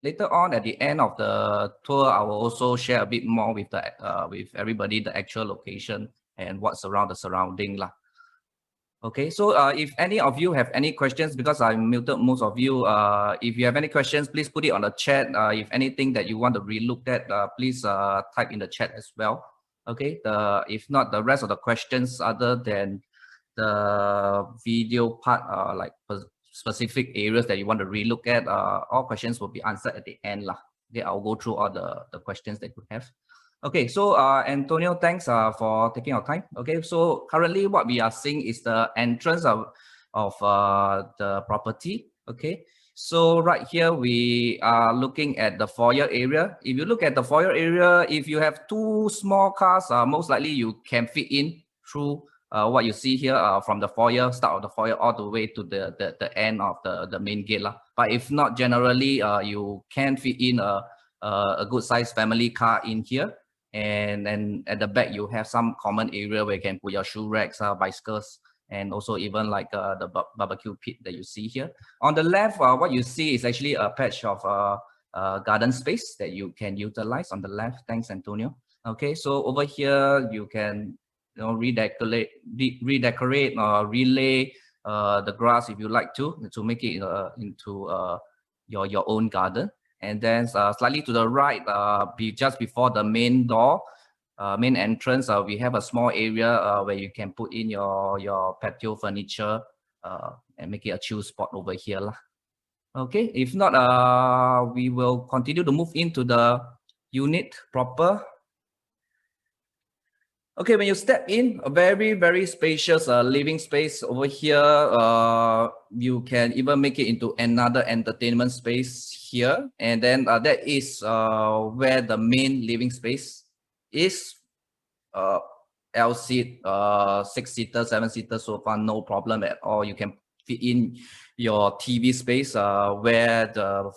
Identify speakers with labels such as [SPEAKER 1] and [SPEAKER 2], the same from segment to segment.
[SPEAKER 1] later on at the end of the tour, I will also share a bit more with the with everybody the actual location and what's around the surrounding lah. Okay, so if any of you have any questions, because I muted most of you, if you have any questions, please put it on the chat. If anything that you want to relook at, please type in the chat as well. Okay, if not, the rest of the questions other than the video part, like specific areas that you want to relook at, all questions will be answered at the end lah. Okay, I'll go through all the questions that you have. Okay, so Antonio, thanks for taking our time. Okay, so currently what we are seeing is the entrance of the property. Okay, so right here we are looking at the foyer area. If you look at the foyer area, if you have two small cars, most likely you can fit in through what you see here from the foyer, start of the foyer all the way to the end of the main gate lah. But if not, generally you can fit in a good sized family car in here. And then at the back you have some common area where you can put your shoe racks, bicycles, and also even like the barbecue pit that you see here. On the left, what you see is actually a patch of garden space that you can utilize on the left. Thanks, Antonio. Okay, so over here you can redecorate or relay the grass if you like to make it into your own garden. And then slightly to the right, just before the main door, main entrance, we have a small area where you can put in your patio furniture and make it a chill spot over here lah. Okay, if not, we will continue to move into the unit proper. Okay, when you step in, a very, very spacious living space over here. You can even make it into another entertainment space here. And then that is where the main living space is. L-seat, 6-seater, 7-seater sofa, no problem at all. You can fit in your TV space where the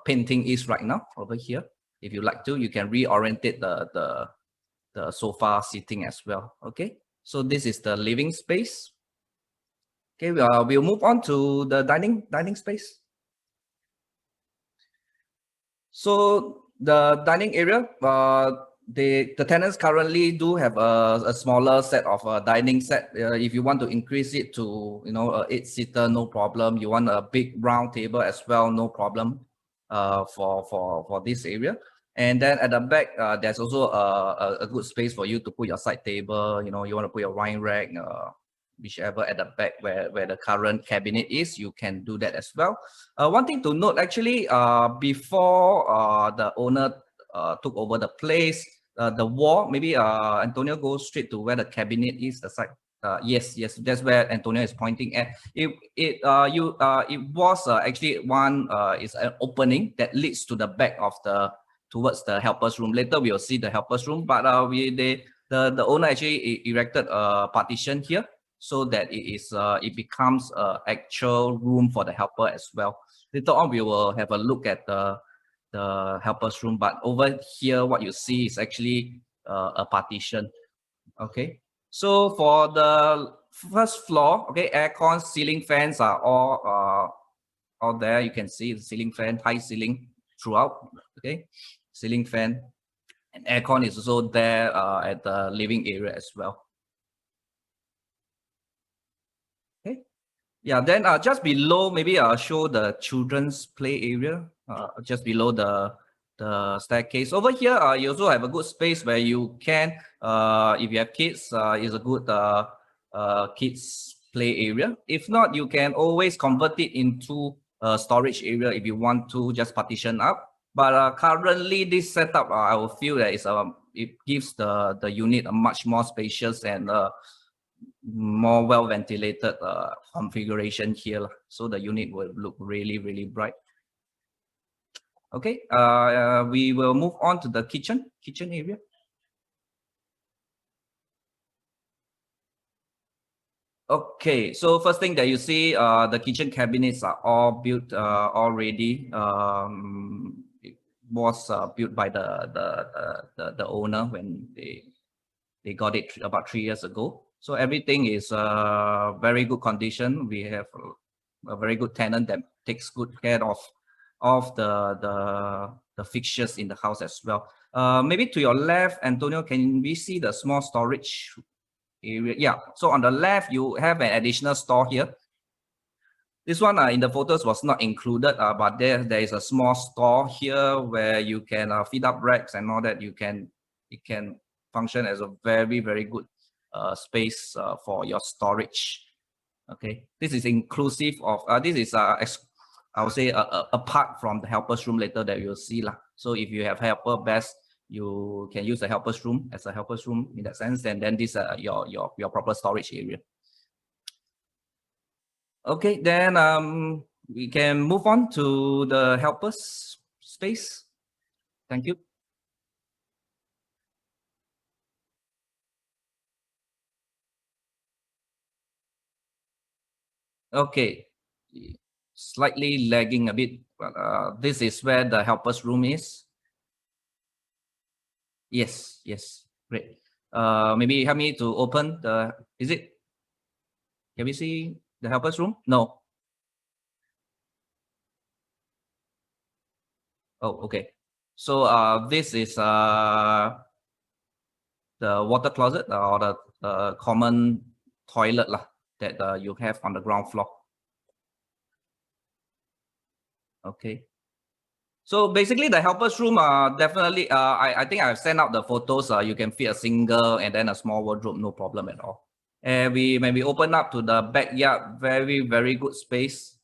[SPEAKER 1] painting is right now over here. If you like to, you can reorientate the sofa seating as well. Okay, so this is the living space. Okay, we'll move on to the dining space. So the dining area, the tenants currently do have a smaller set of dining set. If you want to increase it to a 8-seater, no problem. You want a big round table as well, no problem. For this area. And then at the back, there's also a good space for you to put your side table. You want to put your wine rack, whichever at the back where the current cabinet is, you can do that as well. One thing to note, actually, before the owner took over the place, the wall, maybe Antonio goes straight to where the cabinet is, the side. Yes, that's where Antonio is pointing at. It was actually one is an opening that leads to the back of towards the helpers room. Later we will see the helpers room, but the owner actually erected a partition here so that it becomes an actual room for the helper as well. Later on we will have a look at the helpers room, but over here what you see is actually a partition. Okay, so for the first floor, okay, aircon, ceiling fans are all there. You can see the ceiling fan, high ceiling throughout. Okay, ceiling fan, and aircon is also there at the living area as well. Okay, yeah, then just below, maybe I'll show the children's play area just below the staircase. Over here, you also have a good space where you can, if you have kids, is a good kids play area. If not, you can always convert it into a storage area if you want to just partition up. But currently, this setup, I will feel that it gives the unit a much more spacious and more well ventilated configuration here. So the unit will look really, really bright. Okay, we will move on to the kitchen area. Okay, so first thing that you see, the kitchen cabinets are all built already. It was built by the owner when they got it about 3 years ago. So everything is very good condition. We have a very good tenant that takes good care of of the fixtures in the house as well. Maybe to your left, Antonio, can we see the small storage area? Yeah, so on the left, you have an additional store here. This one in the photos was not included, but there is a small store here where you can feed up racks and all that. It can function as a very, very good space for your storage. Okay, this is inclusive of this is I would say apart from the helper's room later that you'll see lah. So if you have helper, best you can use the helper's room as a helper's room in that sense, and then this your proper storage area. Okay, then we can move on to the helpers space. Thank you. Okay, slightly lagging a bit, but this is where the helpers room is. Yes, yes, great. Maybe help me to open the, is it? Can we see the helpers room? No. Oh, okay. So this is the water closet or the common toilet lah, that you have on the ground floor. Okay. So basically the helpers room definitely, I think I've sent out the photos. You can fit a single and then a small wardrobe, no problem at all. And when we open up to the backyard, very, very good space.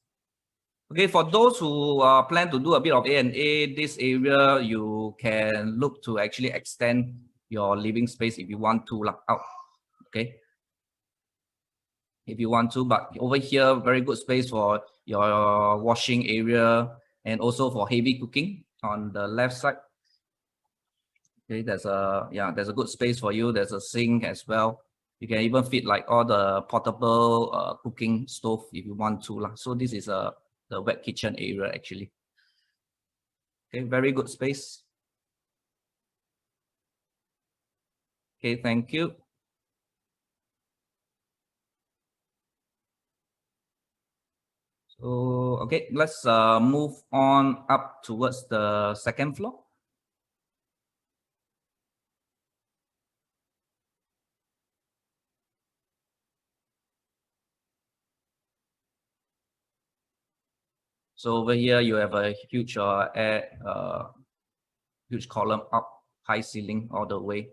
[SPEAKER 1] Okay, for those who plan to do a bit of A&A, this area, you can look to actually extend your living space if you want to out. Okay. If you want to, but over here, very good space for your washing area and also for heavy cooking on the left side. Okay, there's a good space for you. There's a sink as well. You can even fit like all the portable cooking stove if you want to. So this is the wet kitchen area actually. Okay, very good space. Okay, thank you. So, okay, let's move on up towards the second floor. So over here, you have a huge huge column up, high ceiling all the way,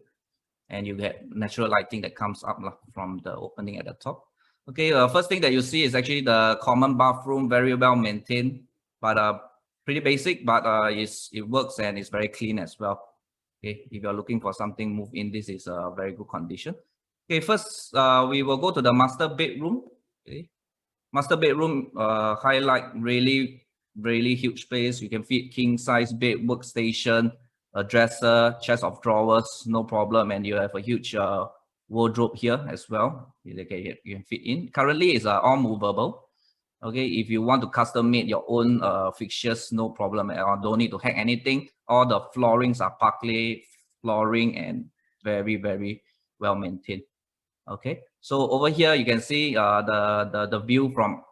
[SPEAKER 1] and you get natural lighting that comes up from the opening at the top. Okay, first thing that you see is actually the common bathroom, very well maintained, but pretty basic, but it works and it's very clean as well. Okay, if you're looking for something move in, this is a very good condition. Okay, first we will go to the master bedroom. Okay, master bedroom highlight really huge space. You can fit king size bed, workstation, a dresser, chest of drawers, no problem, and you have a huge wardrobe here as well. You can fit in. Currently, it's all movable. Okay, if you want to custom make your own fixtures, no problem at all. Don't need to hack anything. All the floorings are Parkley flooring and very well maintained. Okay, so over here you can see the view from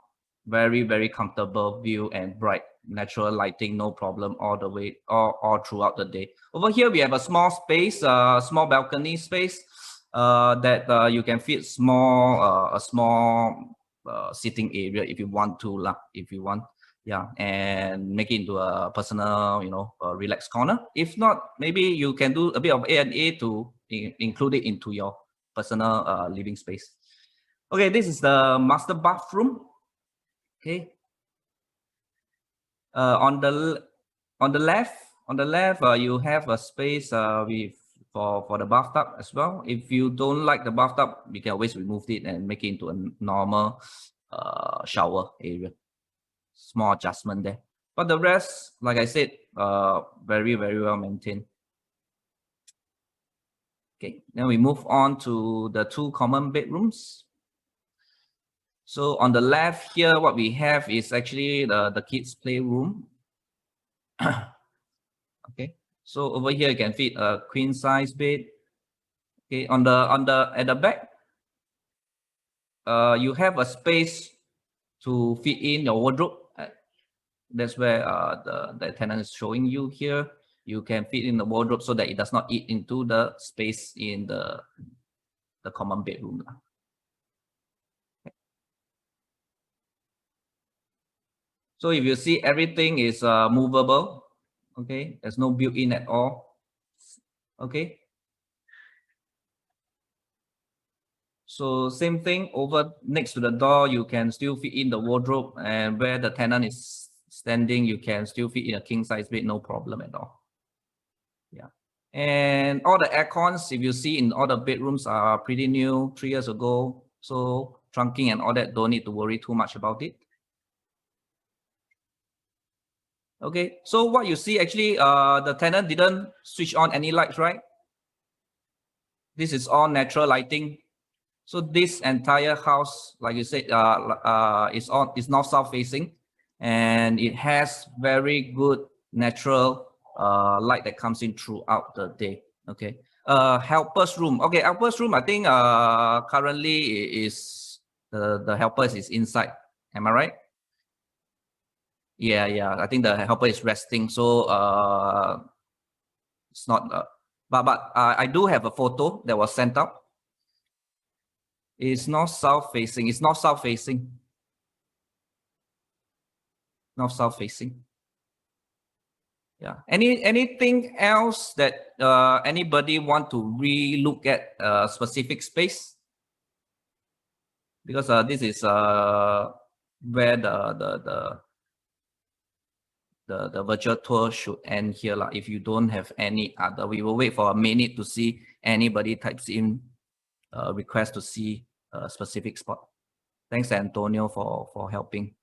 [SPEAKER 1] very comfortable view and bright natural lighting, no problem all the way all throughout the day. Over here we have a small space, small balcony space that you can fit a small sitting area if you want to if you want, yeah, and make it into a personal, relaxed corner. If not, maybe you can do a bit of A&A to include it into your personal living space. Okay, this is the master bathroom. Okay, on the left you have a space with for the bathtub as well. If you don't like the bathtub, you can always remove it and make it into a normal shower area. Small adjustment there, but the rest, like I said, very well maintained. Okay, then we move on to the two common bedrooms. So on the left here, what we have is actually the kids' playroom. Okay, so over here you can fit a queen size bed. Okay, at the back, you have a space to fit in your wardrobe. That's where the tenant is showing you here. You can fit in the wardrobe so that it does not eat into the space in the common bedroom. So if you see, everything is movable. Okay, there's no built-in at all. Okay. So same thing over next to the door, you can still fit in the wardrobe, and where the tenant is standing, you can still fit in a king size bed, no problem at all. Yeah. And all the air cons, if you see in all the bedrooms, are pretty new, 3 years ago. So trunking and all that, don't need to worry too much about it. Okay, so what you see, actually, the tenant didn't switch on any lights, right? This is all natural lighting. So this entire house, like you said, is north-south facing, and it has very good natural light that comes in throughout the day. Okay. Helper's room. Okay, helper's room. I think currently is the helpers is inside. Am I right? Yeah. I think the helper is resting. So it's not. But I do have a photo that was sent out. It's north-south facing. It's north-south facing. North-south facing. Yeah. Anything else that anybody want to re-look at a specific space? Because this is where the virtual tour should end here. If you don't have any other, we will wait for a minute to see anybody types in request to see a specific spot. Thanks, Antonio, for helping.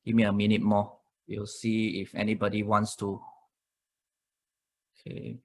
[SPEAKER 1] Give me a minute more. We'll see if anybody wants to. Okay.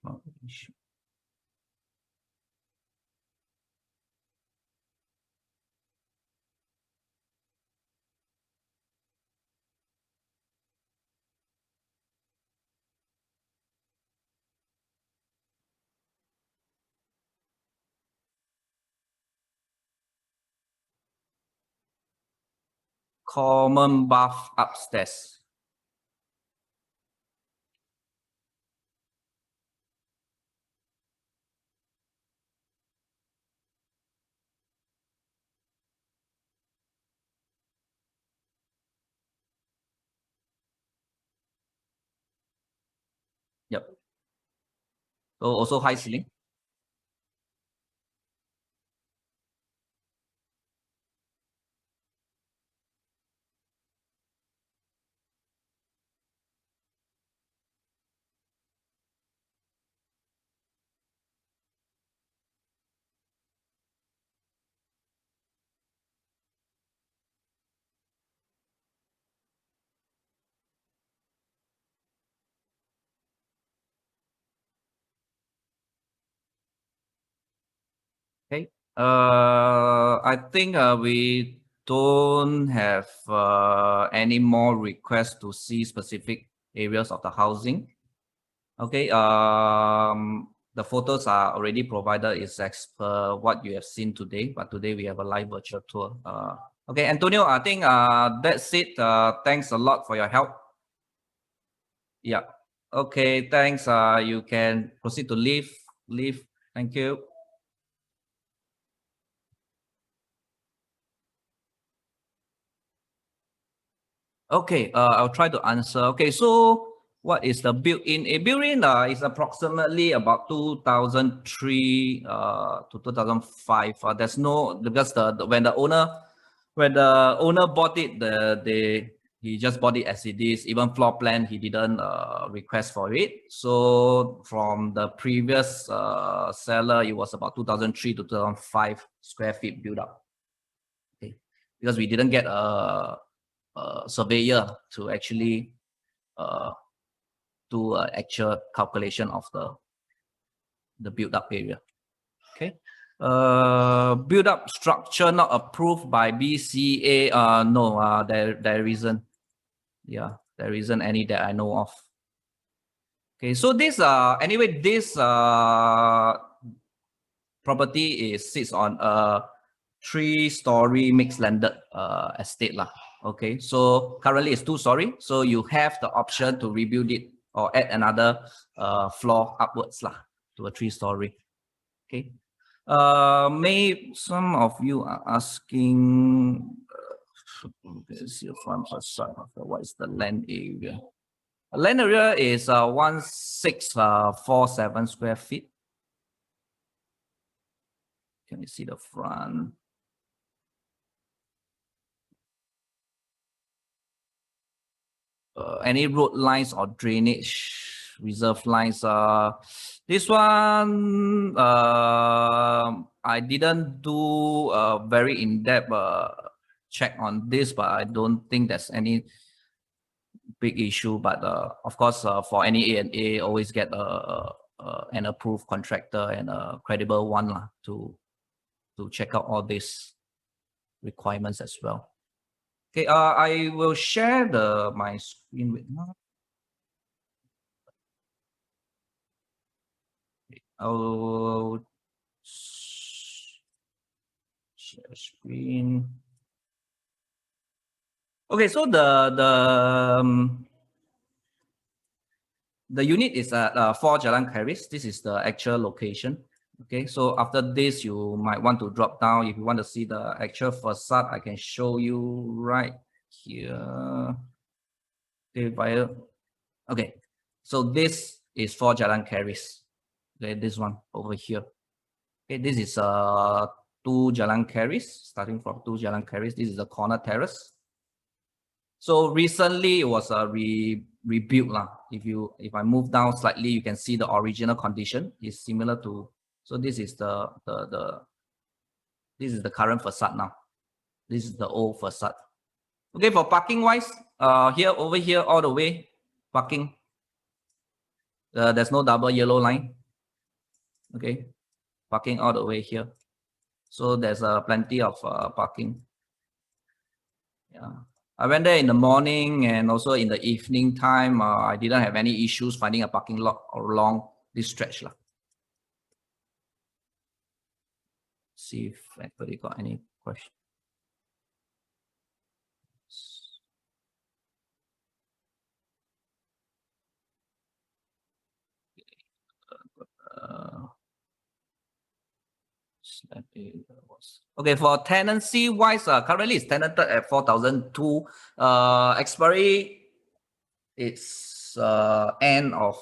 [SPEAKER 1] Common bath upstairs. Yep. So also high ceiling. Okay. I think we don't have any more requests to see specific areas of the housing. Okay. The photos are already provided is as per what you have seen today, but today we have a live virtual tour. Okay, Antonio, I think that's it. Thanks a lot for your help. Yeah. Okay, thanks. You can proceed to leave. Thank you. Okay, I'll try to answer. Okay, so what is the built-in? A built-in is approximately about 2003 to 2005. There's no, because when the owner bought it, he just bought it as it is. Even floor plan, he didn't request for it. So from the previous seller, it was about 2003 to 2005 square feet built up. Okay, because we didn't get a surveyor to actually do an actual calculation of the build-up area. Okay. Build-up structure not approved by BCA. No, there isn't. Yeah, there isn't any that I know of. Okay, so this anyway, this property sits on a 3-story mixed landed estate lah. Okay, so currently it's 2-story, so you have the option to rebuild it or add another floor upwards lah, to a 3-story. Okay. May some of you are asking, let's see from facade, what is the land area? The land area is 1647 square feet. Can you see the front? Any road lines or drainage reserve lines? This one, I didn't do a very in-depth check on this, but I don't think there's any big issue. But of course, for any A&A, always get an approved contractor and a credible one to check out all these requirements as well. Okay, I will share my screen with now. I'll share screen. Okay, so the unit is at 4 Jalan Keris. This is the actual location. Okay, so after this, you might want to drop down. If you want to see the actual facade, I can show you right here. Okay, so this is 4 Jalan Keris. Okay, this one over here. Okay, this is 2 Jalan Keris, starting from 2 Jalan Keris. This is the corner terrace. So recently it was rebuilt lah. If I move down slightly, you can see the original condition is similar to. So this is the current facade now. This is the old facade. Okay, for parking wise, over here all the way parking. There's no double yellow line. Okay, parking all the way here. So there's plenty of parking. Yeah. I went there in the morning and also in the evening time. I didn't have any issues finding a parking lot along this stretch. See if anybody got any questions. Okay, for tenancy wise, currently it's tenanted at 4,002. Expiry, it's end of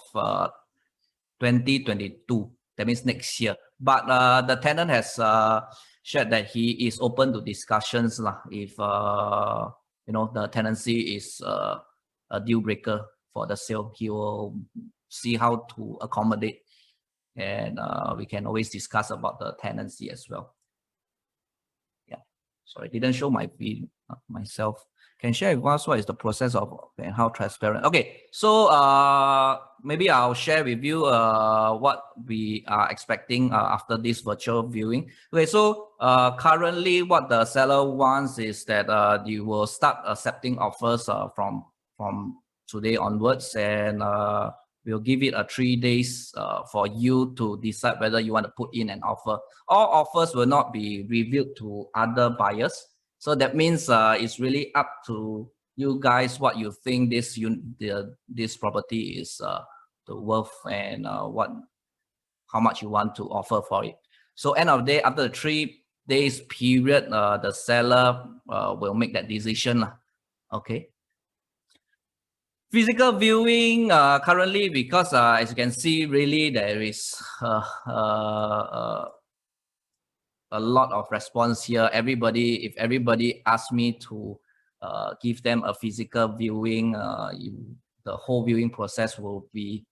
[SPEAKER 1] 2022. That means next year. But the tenant has shared that he is open to discussions if the tenancy is a deal breaker for the sale. He will see how to accommodate, and we can always discuss about the tenancy as well. Yeah, sorry, I didn't show my video myself. Can share with us what is the process of and how transparent. Okay, so maybe I'll share with you what we are expecting after this virtual viewing. Okay, so currently what the seller wants is that you will start accepting offers from today onwards, and we'll give it 3 days for you to decide whether you want to put in an offer. All offers will not be revealed to other buyers. So that means it's really up to you guys what you think this property is worth, and how much you want to offer for it. So end of the day, after the 3 days period, the seller will make that decision. Okay. Physical viewing currently, because as you can see, really there is a lot of response here. If everybody asks me to give them a physical viewing, the whole viewing process will be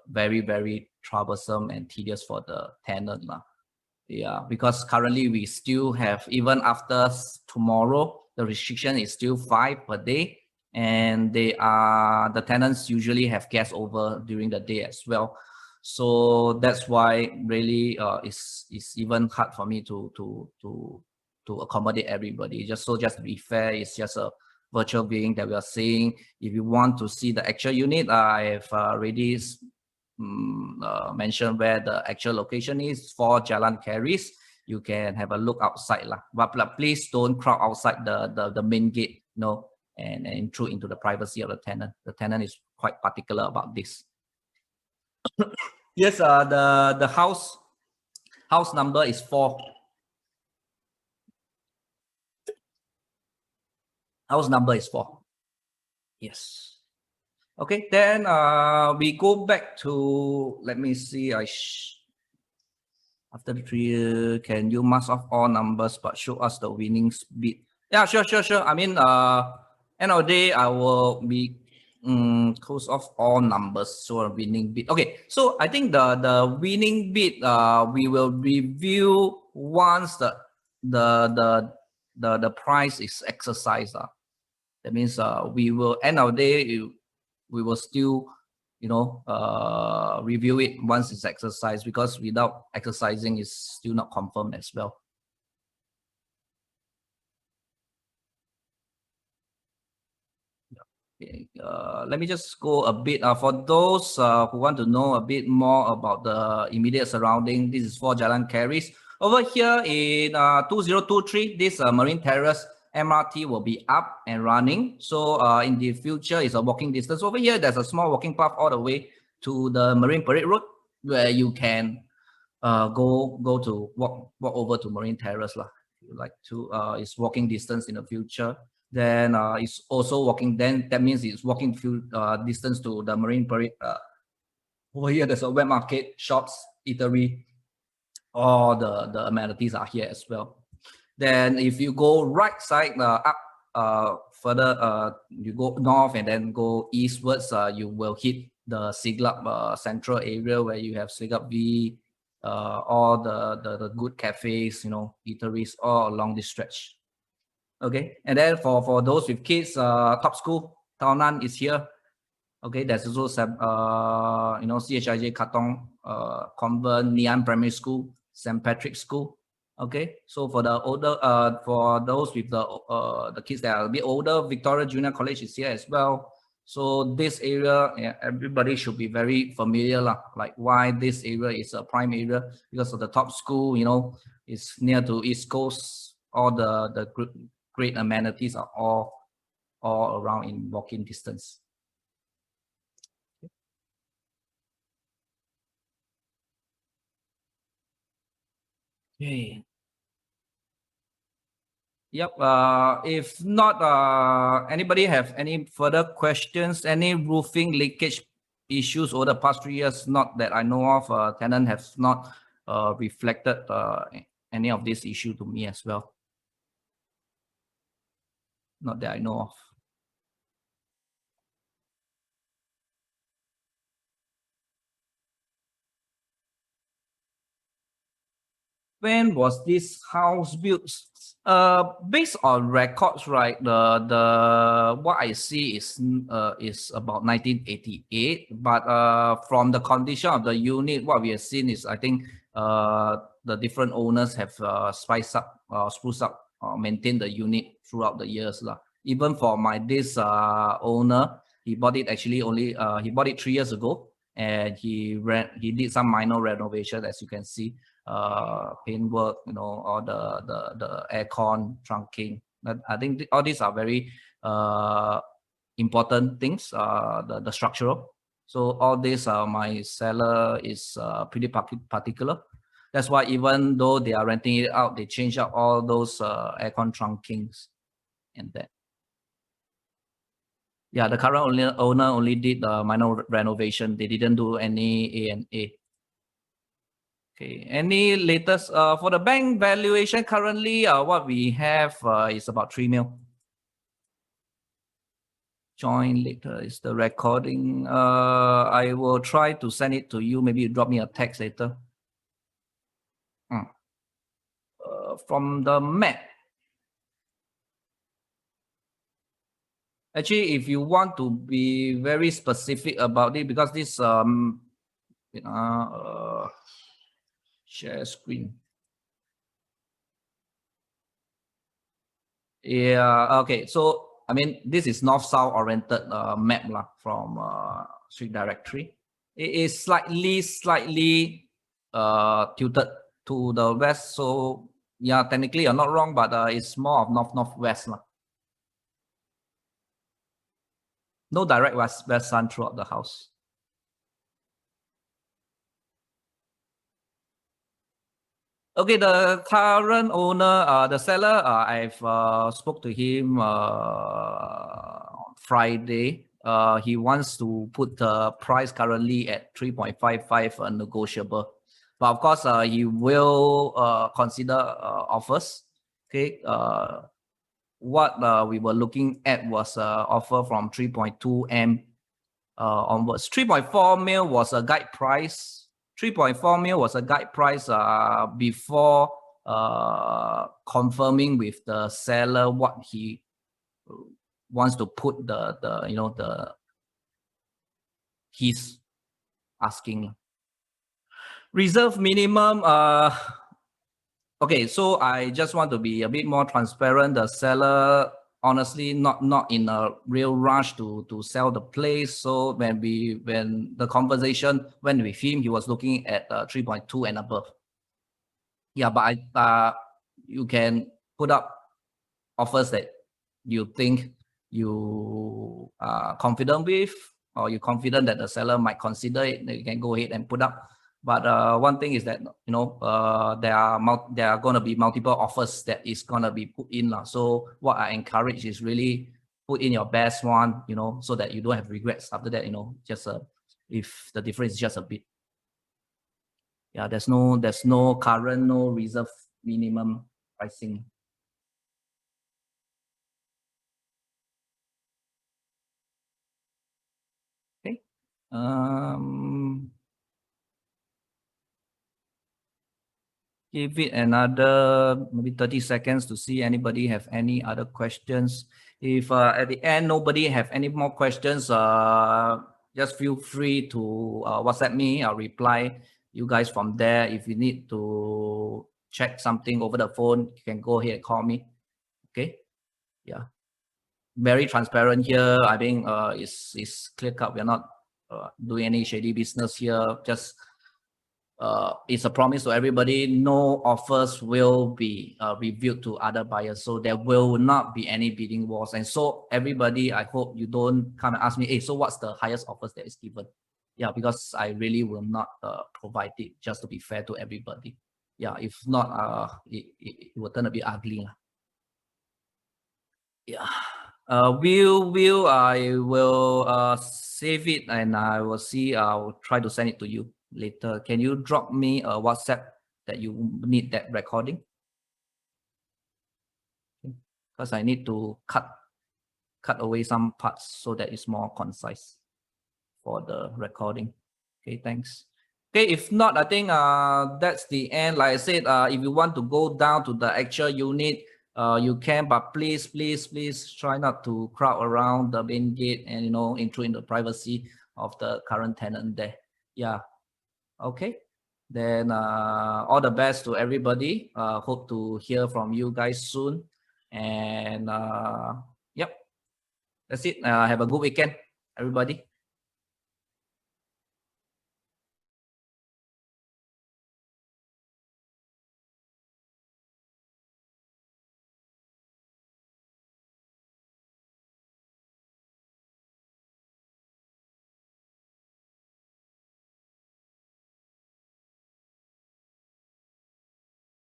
[SPEAKER 1] very, very troublesome and tedious for the tenant. Yeah, because currently we still have, even after tomorrow, the restriction is still 5 per day. And the tenants usually have guests over during the day as well. So that's why really it's even hard for me to accommodate everybody. Just to be fair, it's just a virtual viewing that we are seeing. If you want to see the actual unit, I have already mentioned where the actual location is, for Jalan Keris. you can have a look outside lah. But please don't crowd outside the main gate, and intrude into the privacy of the tenant. The tenant is quite particular about this. Yes, the house number is 4. House number is 4. Yes. Okay, then we go back to, let me see, after the 3, can you mask off all numbers but show us the winning bid? Yeah, sure. I mean, end of the day, I will be close off all numbers, so a winning bid. Okay, so I think the winning bid we will review once the price is exercised. That means we will, end of the day, we will still review it once it's exercised, because without exercising it's still not confirmed as well. Okay, let me just go a bit for those who want to know a bit more about the immediate surrounding. This is for Jalan Keris. Over here in 2023, this Marine Terrace MRT will be up and running. So in the future, it's a walking distance. Over here, there's a small walking path all the way to the Marine Parade Road, where you can go to walk over to Marine Terrace lah. If you like to, it's walking distance in the future. Then it's also walking. Then that means it's walking distance to the Marine Parade. Over here, there's a wet market, shops, eatery. All the amenities are here as well. Then if you go right side up further, you go north and then go eastwards, you will hit the Siglap central area, where you have Siglap V, all the good cafes, eateries all along this stretch. Okay, and then for those with kids, top school Tao Nan is here. Okay, there's also some CHIJ Katong Convent, Nian Primary School, St. Patrick's School. Okay, so for the older, for those with the kids that are a bit older, Victoria Junior College is here as well. So this area, everybody should be very familiar like why this area is a prime area, because of the top school. It's near to East Coast. All the great amenities are all around in walking distance. Okay. Yep. If not, anybody have any further questions? Any roofing leakage issues over the past 3 years? Not that I know of. Tenant has not reflected any of this issue to me as well. Not that I know of. When was this house built? Based on records, right? The what I see is about 1988. But from the condition of the unit, what we have seen is, I think the different owners have spiced up, spruce up, maintained the unit throughout the years lah. Even for this owner, he bought it actually only he bought it 3 years ago, and he did some minor renovation, as you can see. Paintwork, all the aircon, trunking. I think all these are very important things, the structural. So all this, my seller is pretty particular. That's why even though they are renting it out, they change out all those aircon trunkings and that. Yeah, the current owner only did minor renovation. They didn't do any A&A. Okay, any latest for the bank valuation currently? What we have is about 3 mil. Join later is the recording. I will try to send it to you. Maybe you drop me a text later. From the map. Actually, if you want to be very specific about it, because this share screen. Yeah, okay. So, I mean, this is north-south oriented map from Street Directory. It is slightly tilted to the west. So yeah, technically you're not wrong, but it's more of northwest. No direct west sun throughout the house. Okay, the current owner, the seller, I've spoke to him on Friday. He wants to put the price currently at 3.55 negotiable. But of course, he will consider offers. Okay. What we were looking at was offer from 3.2 M onwards. 3.4 mil was a guide price. 3.4 mil was a guide price before confirming with the seller what he wants to put he's asking. Reserve minimum. Okay, so I just want to be a bit more transparent. The seller honestly not in a real rush to sell the place. So when the conversation went with him, he was looking at 3.2 and above. Yeah, but you can put up offers that you think you are confident with, or you're confident that the seller might consider it. You can go ahead and put up. But one thing is that there are going to be multiple offers that is going to be put in. So what I encourage is really put in your best one, so that you don't have regrets after that. Just if the difference is just a bit. Yeah, there's no current, no reserve minimum pricing. Okay. Give it another maybe 30 seconds to see anybody have any other questions. If at the end nobody have any more questions, just feel free to WhatsApp me. I'll reply you guys from there. If you need to check something over the phone, you can go ahead and call me. Okay. Yeah. Very transparent here. I think it's clear cut. We're not doing any shady business here. Just it's a promise to everybody. No offers will be revealed to other buyers, so there will not be any bidding wars. And so everybody, I hope you don't come and ask me, hey, so what's the highest offers that is given? Yeah, because I really will not provide it, just to be fair to everybody. Yeah, if not, it will turn a bit ugly. Yeah. I will save it, and I will see. I'll try to send it to you later. Can you drop me a WhatsApp that you need that recording? Because I need to cut away some parts so that it's more concise for the recording. Okay, thanks. Okay, if not, I think that's the end. Like I said, if you want to go down to the actual unit, you can, but please try not to crowd around the main gate and intrude in the privacy of the current tenant there. Yeah. Okay. Then all the best to everybody. Hope to hear from you guys soon. And yep, that's it. Have a good weekend, everybody.